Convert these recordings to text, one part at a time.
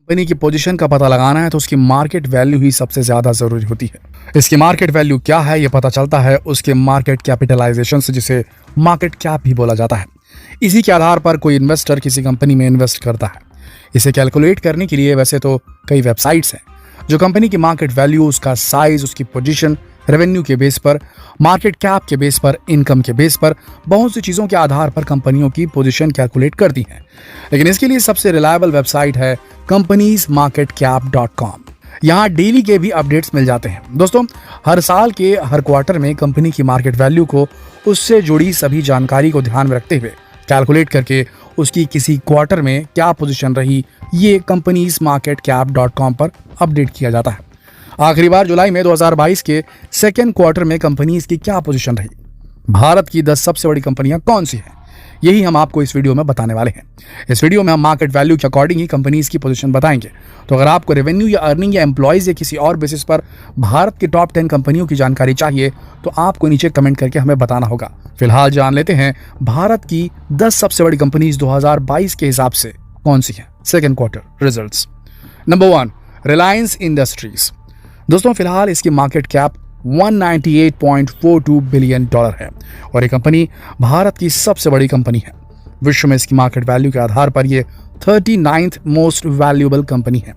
Company की position का पता लगाना है तो उसकी मार्केट वैल्यू ही सबसे ज्यादा जरूरी होती है। इसकी मार्केट वैल्यू क्या है ये पता चलता है उसके मार्केट कैपिटलाइजेशन से, जिसे मार्केट कैप भी बोला जाता है। इसी के आधार पर कोई इन्वेस्टर किसी कंपनी में इन्वेस्ट करता है। इसे कैलकुलेट करने के लिए वैसे तो कई वेबसाइट्स हैं जो कंपनी की मार्केट वैल्यू, उसका साइज, उसकी पोजीशन, रेवेन्यू के बेस पर, मार्केट कैप के बेस पर, इनकम के बेस पर, बहुत सी चीज़ों के आधार पर कंपनियों की पोजीशन कैलकुलेट करती हैं। लेकिन इसके लिए सबसे रिलायबल वेबसाइट है companiesmarketcap.com। यहाँ डेली के भी अपडेट्स मिल जाते हैं। दोस्तों, हर साल के हर क्वार्टर में कंपनी की मार्केट वैल्यू को उससे जुड़ी सभी जानकारी को ध्यान में रखते हुए कैलकुलेट करके उसकी किसी क्वार्टर में क्या पोजीशन रही, ये companiesmarketcap.com पर अपडेट किया जाता है। आखिरी बार जुलाई में 2022 के सेकेंड क्वार्टर में कंपनीज की क्या पोजीशन रही, भारत की 10 सबसे बड़ी कंपनियां कौन सी हैं, यही हम आपको इस वीडियो में बताने वाले हैं। इस वीडियो में हम मार्केट वैल्यू के अकॉर्डिंग ही कंपनीज की पोजीशन बताएंगे। तो अगर आपको रेवेन्यू या अर्निंग या एम्प्लॉइज या किसी और बेसिस पर भारत की टॉप 10 कंपनियों की जानकारी चाहिए तो आपको नीचे कमेंट करके हमें बताना होगा। फिलहाल जान लेते हैं भारत की 10 सबसे बड़ी कंपनीज 2022 के हिसाब से कौन सी हैं। Second quarter results. Number 1, Reliance industries. दोस्तों, फिलहाल इसकी मार्केट कैप $198.42 बिलियन है और ये कंपनी भारत की सबसे बड़ी कंपनी है। विश्व में इसकी मार्केट वैल्यू के आधार पर ये 39th मोस्ट वैल्यूएबल कंपनी है।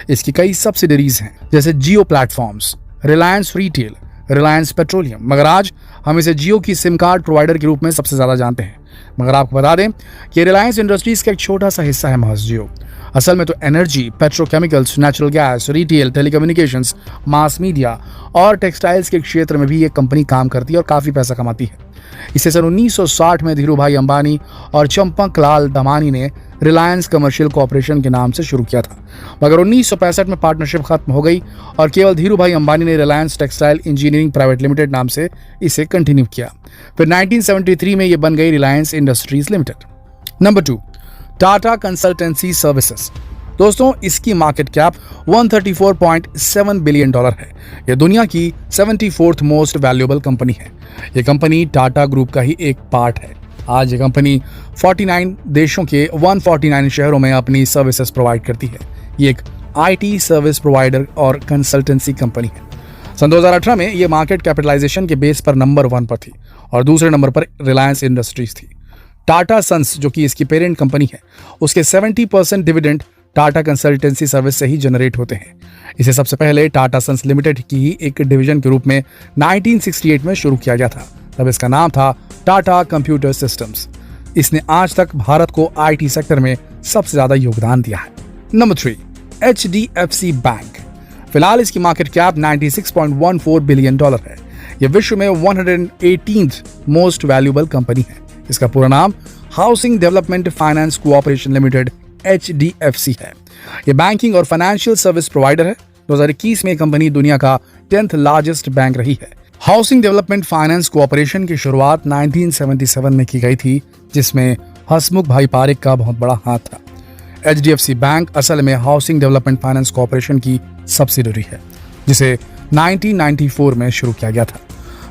इसकी कई सब्सिडरीज हैं जैसे Jio platforms, Reliance retail, Reliance petroleum, मगर आज हम इसे जियो की सिम कार्ड प्रोवाइडर के रूप में सबसे ज्यादा जानते हैं। मगर आपको बता दें कि रिलायंस इंडस्ट्रीज का एक छोटा सा हिस्सा है महज जियो। असल में तो energy, petrochemicals, natural gas, retail, telecommunications, mass media और टेक्सटाइल्स के क्षेत्र में भी ये कंपनी काम करती है और काफ़ी पैसा कमाती है। इसे सन 1960 में धीरूभाई अंबानी और चंपकलाल दमानी ने रिलायंस कमर्शियल कॉर्पोरेशन के नाम से शुरू किया था, मगर 1965 में पार्टनरशिप खत्म हो गई और केवल धीरूभाई अंबानी ने Reliance textile engineering private limited नाम से इसे कंटिन्यू किया। फिर 1973 में ये बन गई Reliance industries limited. Number 2, Tata consultancy services. दोस्तों, इसकी मार्केट कैप $134.7 बिलियन है। यह दुनिया की 74th मोस्ट वैल्यूएबल कंपनी है। यह कंपनी टाटा ग्रुप का ही एक पार्ट है। आज ये कंपनी 49 देशों के 149 शहरों में अपनी सर्विसेज प्रोवाइड करती है। ये एक आईटी सर्विस प्रोवाइडर और कंसल्टेंसी कंपनी है। सन 2018 में ये मार्केट कैपिटलाइजेशन के बेस पर नंबर 1 पर थी और दूसरे नंबर पर रिलायंस इंडस्ट्रीज थी। टाटा सन्स, जो कि इसकी पेरेंट कंपनी है, उसके 70% डिविडेंड टाटा कंसल्टेंसी सर्विस से ही जनरेट होते हैं। इसे सबसे पहले टाटा सन्स लिमिटेड की ही एक डिवीजन के रूप में 1968 में शुरू किया गया था। तब इसका नाम था टाटा कंप्यूटर सिस्टम्स। इसने आज तक भारत को आईटी सेक्टर में सबसे ज्यादा योगदान दिया है। Number 3, HDFC bank. फिलहाल इसकी मार्केट कैप $96.14 बिलियन है। यह विश्व में 118th मोस्ट वैल्यूएबल कंपनी है। इसका पूरा नाम housing development finance cooperation limited HDFC है। यह बैंकिंग और फाइनेंशियल सर्विस प्रोवाइडर है। 2021 में कंपनी दुनिया का 10th लार्जेस्ट बैंक रही है। हाउसिंग डेवलपमेंट फाइनेंस कोऑपरेशन की शुरुआत 1977 में की गई थी, जिसमें हसमुख भाई पारिक का बहुत बड़ा हाथ था। HDFC बैंक असल में हाउसिंग डेवलपमेंट फाइनेंस कोऑपरेशन की सब्सिडरी है, जिसे 1994 में शुरू किया गया था।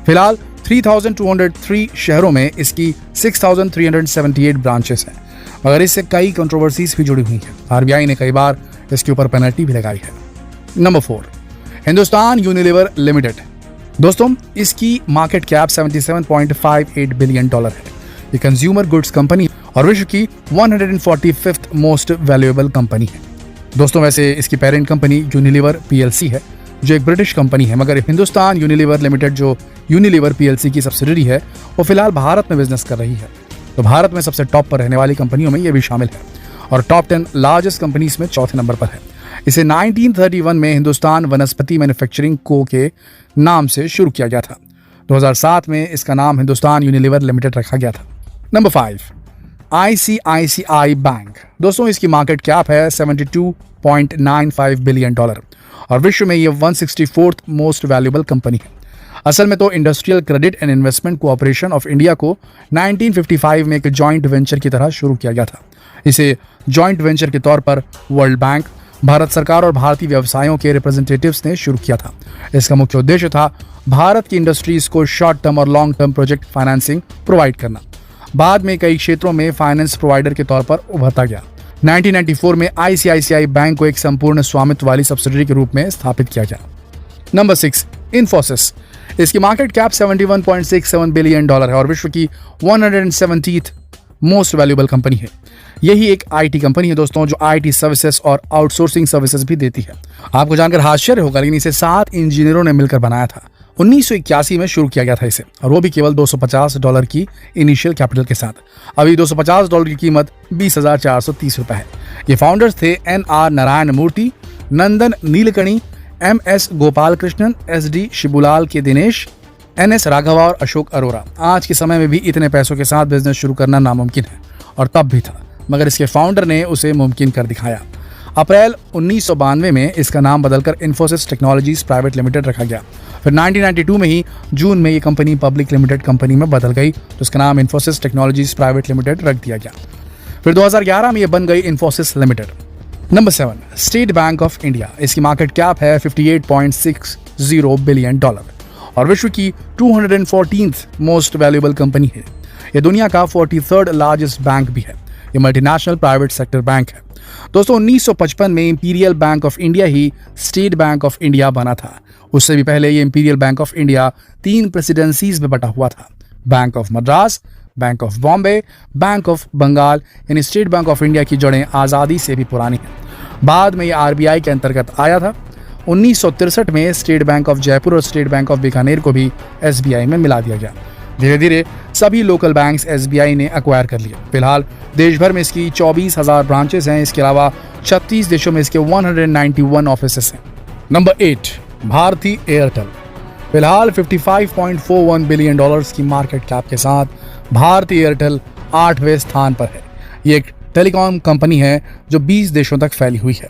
फिलहाल 3203 शहरों में इसकी 6378 ब्रांचेस हैं, मगर इससे कई कंट्रोवर्सीज भी जुड़ी हुई हैं। आरबीआई ने कई बार इसके ऊपर पेनल्टी भी लगाई है। Number 4, Hindustan Unilever limited. दोस्तों, इसकी मार्केट कैप $77.58 बिलियन है। ये कंज्यूमर गुड्स कंपनी और विश्व की 145th मोस्ट वैल्यूएबल कंपनी है। दोस्तों, वैसे इसकी पेरेंट कंपनी यूनिलीवर PLC है, जो एक ब्रिटिश कंपनी है, मगर हिंदुस्तान यूनिलीवर लिमिटेड जो यूनिलीवर PLC की सब्सिडरी है, वो फिलहाल भारत में बिजनेस कर रही है। तो भारत में सबसे टॉप पर रहने वाली कंपनियों में ये भी शामिल है और टॉप 10 लार्जेस्ट कंपनीज में चौथे नंबर पर है। इसे 1931 में हिंदुस्तान वनस्पति मैन्युफैक्चरिंग को के नाम से शुरू किया गया था। 2007 में इसका नाम हिंदुस्तान यूनिलीवर लिमिटेड रखा गया था। Number 5, ICICI bank. दोस्तों, इसकी मार्केट कैप है $72.95 बिलियन और विश्व में ये 164th मोस्ट वैल्यूएबल कंपनी है। असल में तो industrial credit and investment cooperation of India को 1955 में एक जॉइंट वेंचर की तरह शुरू किया गया था। इसे जॉइंट वेंचर के तौर पर वर्ल्ड बैंक, भारत सरकार और भारतीय व्यवसायों के रिप्रेजेंटेटिव्स ने शुरू किया था। इसका मुख्य उद्देश्य था भारत की इंडस्ट्रीज को शॉर्ट टर्म और long term project financing provide करना। बाद में कई क्षेत्रों में फाइनेंस प्रोवाइडर के तौर पर उभरता गया। 1994 में ICICI बैंक को एक संपूर्ण स्वामित्व वाली सब्सिडरी के रूप में स्थापित किया गया। नंबर 6, इन्फोसिस। इसकी मार्केट कैप $71.67 बिलियन है और विश्व की 170th मोस्ट वैल्यूएबल कंपनी है। यही एक आईटी कंपनी है दोस्तों, जो आईटी सर्विसेज और आउटसोर्सिंग सर्विसेज भी देती है। आपको जानकर आश्चर्य होगा, लेकिन इसे 7 इंजीनियरों ने मिलकर बनाया था। 1981 में शुरू किया गया था इसे, और वो भी केवल $250 की इनिशियल कैपिटल के साथ। अभी $250 की कीमत ₹20,430 है। ये फाउंडर्स थे NR नारायण मूर्ति, नंदन नीलकणी, MS गोपाल कृष्णन, SD शिबुलाल के दिनेश, NS राघवा और अशोक अरोरा। आज के समय में भी इतने पैसों के साथ बिजनेस शुरू करना नामुमकिन है, और तब भी था, मगर इसके फाउंडर ने उसे मुमकिन कर दिखाया। अप्रैल 1992 में इसका नाम बदलकर इन्फोसिस टेक्नोलॉजीज प्राइवेट लिमिटेड रखा गया। फिर 1992 में ही जून में ये कंपनी पब्लिक लिमिटेड कंपनी में बदल गई, तो इसका नाम इन्फोसिस टेक्नोलॉजीज प्राइवेट लिमिटेड रख दिया गया। फिर 2011 में ये बन गई Infosys limited. Number 7, state bank of India. इसकी मार्केट कैप है $58.60 बिलियन और विश्व की 214th मोस्ट वैल्यूएबल कंपनी है। यह दुनिया का 43rd लार्जेस्ट बैंक भी है। ये मल्टीनेशनल प्राइवेट सेक्टर बैंक है। दोस्तों 1955 में इंपीरियल बैंक ऑफ इंडिया ही स्टेट बैंक ऑफ इंडिया बना था। उससे भी पहले ये imperial bank of India 3 presidencies में बटा हुआ था। Bank of Madras, bank of Bombay, bank of Bengal. यानी स्टेट बैंक ऑफ इंडिया की जड़ें आज़ादी से भी पुरानी हैं। बाद में ये RBI के अंतर्गत आया था। 1963 में स्टेट बैंक ऑफ जयपुर और स्टेट बैंक ऑफ बीकानेर को भी SBI में मिला दिया गया। धीरे धीरे सभी लोकल बैंक्स SBI ने एक्वायर कर लिए। फिलहाल देश भर में इसकी 24,000 ब्रांचेस हैं। इसके अलावा 36 देशों में इसके 191 ऑफिसेस हैं। नंबर 8, भारती एयरटेल। फिलहाल $55.41 बिलियन की मार्केट कैप के साथ भारती एयरटेल 8वें स्थान पर है। ये एक टेलीकॉम कंपनी है जो 20 देशों तक फैली हुई है।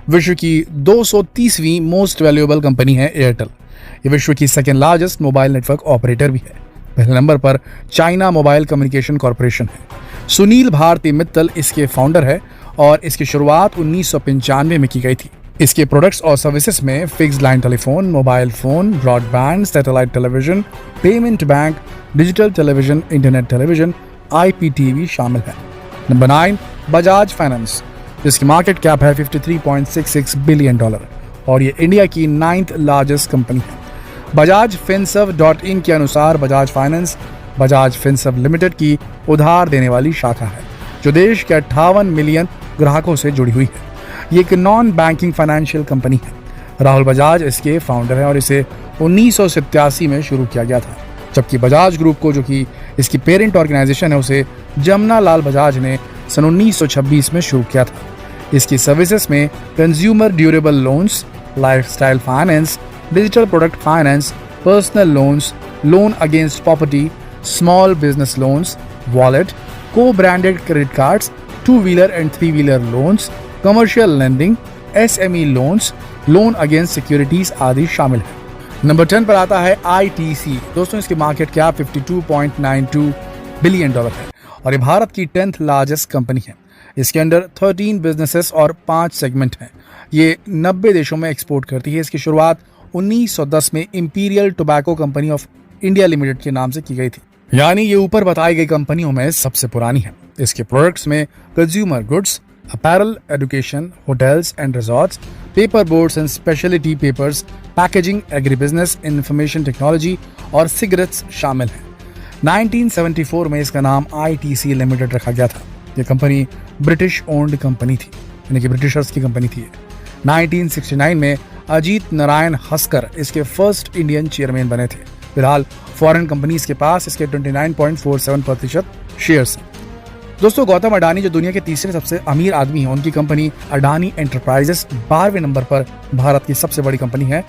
विश्व की 230वीं मोस्ट वैल्यूएबल कंपनी है एयरटेल। ये विश्व की second largest mobile network operator भी है। पहले नंबर पर चाइना मोबाइल कम्युनिकेशन कॉरपोरेशन है। सुनील भारती मित्तल इसके फाउंडर है और इसकी शुरुआत 1995 में की गई थी। इसके प्रोडक्ट्स और सर्विसेज में fixed line telephone, mobile phone, broadband, satellite television, payment bank, digital television, internet television, IPTV शामिल है। नंबर 9, बजाज फाइनेंस, जिसकी मार्केट कैप है $53.66 बिलियन और ये इंडिया की 9th लार्जेस्ट कंपनी है। बजाज फिनसर्व.in के अनुसार Bajaj finance Bajaj Finserv limited की उधार देने वाली शाखा है, जो देश के 58 मिलियन ग्राहकों से जुड़ी हुई है। ये एक नॉन बैंकिंग फाइनेंशियल कंपनी है। राहुल बजाज इसके फाउंडर है और इसे 1987 में शुरू किया गया था, जबकि बजाज ग्रुप को, जो कि इसकी पेरेंट ऑर्गेनाइजेशन है, उसे जमुना लाल बजाज ने सन 1926 में शुरू किया था। इसकी सर्विसेज में consumer durable loans, lifestyle finance, digital product finance, personal loans, loan against property, small business loans, wallet, co branded credit cards, two wheeler and three wheeler loans, commercial lending, SME loans, loan against securities आदि शामिल है। Number 10 पर आता है ITC। दोस्तों इसकी market cap $52.92 billion है और ये भारत की 10th लार्जेस्ट कंपनी है। इसके अंडर 13 बिजनेसेस और 5 सेगमेंट हैं। ये 90 देशों में एक्सपोर्ट करती है। इसकी शुरुआत 1910 में imperial tobacco company of India limited के नाम से की गई थी, यानी ये ऊपर बताई गई कंपनियों में सबसे पुरानी है। इसके प्रोडक्ट्स में consumer goods, apparel, education, hotels and resorts, paper boards and speciality papers, packaging, agri business, information technology और सिगरेट्स शामिल हैं। 1974 में इसका नाम ITC लिमिटेड रखा गया था। यह कंपनी ब्रिटिश ओन्ड कंपनी थी, यानी कि ब्रिटिशर्स की कंपनी थी। 1969 में अजीत नारायण हस्कर इसके फर्स्ट इंडियन चेयरमैन बने थे। फिलहाल फॉरेन कंपनीज के पास इसके 29.47% शेयर्स हैं। दोस्तों गौतम अडानी जो दुनिया के तीसरे सबसे अमीर आदमी हैं, उनकी कंपनी अडानी एंटरप्राइजेस 12वें नंबर पर भारत की सबसे बड़ी कंपनी है।